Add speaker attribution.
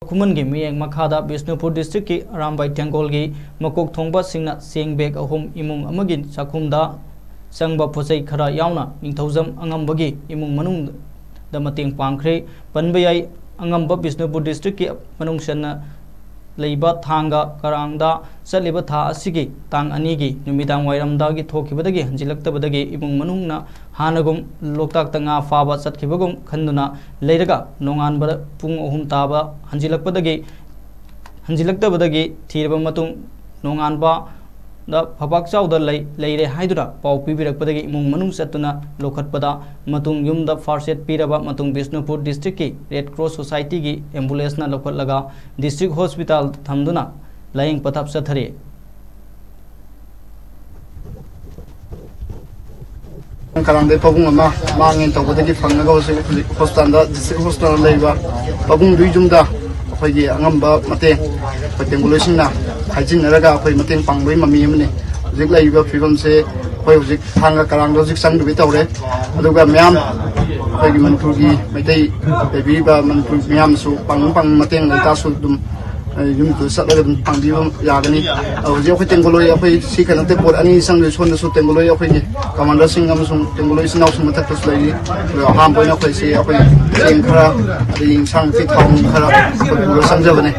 Speaker 1: खुमन की मियेंग मखादा बिष्णुपुर डिस्ट्रिक्ट की अरामबाई टेंगोल की मकोक थोंबा सिंगना सेंग बेग अहुम इमुंग अमगी चाखुमदा संगबा पोचै खरा यावना निंथौजम अंगमबगी इमुंग मनुंग दा मतेंग पांखरे पनबयाई अंगमबा बिष्णुपुर डिस्ट्रिक्ट की मनुंग सन्ना लेबा थांगा करांगदा चलिबा था असिगी तांग अनिगी नुमिदांग वायरमदागी थोखिबदगी हंजिलक्तबदगी इमुंग मनुंगना हानगुम लोकताक तंगा फाबा चतखिबगुम खंदुना लेरगा नोंगानबदा पुंग अहुम ताबा हंजिलक्तबदगी थीरबा मतुंग नोंगानबा दा फपाक चाउदा लेरे हाइदुना पाउ पिबिरकपदगी इमुंग मनुंग चतुना लोखतपदा मतुंग युमदा फर्स्ट एड पीरबा मतुंग बिष्णुपुर डिस्ट्रिक्ट की रेड क्रॉस सोसाइटी की एम्बुलेंस ना लोखतलगा डिस्ट्रिक्ट हॉस्पिटल थमदुना लाइंग पथाप चथरे
Speaker 2: Karangde pabung ama mangin tawbadagi fangnaga hospital da district hospital leiba pabung duijumda akhoi angamba mate patengulosing na hajin naraga akhoi mateng pangboi mami amne hojik leiba fibam se akhoi hojik thanga karang hojik sang dubi tawre aduga myam akhoi gi manpur gi maitai bebi ba manpur myam su pang mateng leita su dum yum tu satlaga dum pangbi yagani hojik akhoi tengoloi akhoi si kanate por ani sang le son su tengoloi akhoi gi commander sing amasung tengoloi sinau su matak tas lai ham boina akhoi se akhoi sing khara ring sang ti thong khara ko sang jabane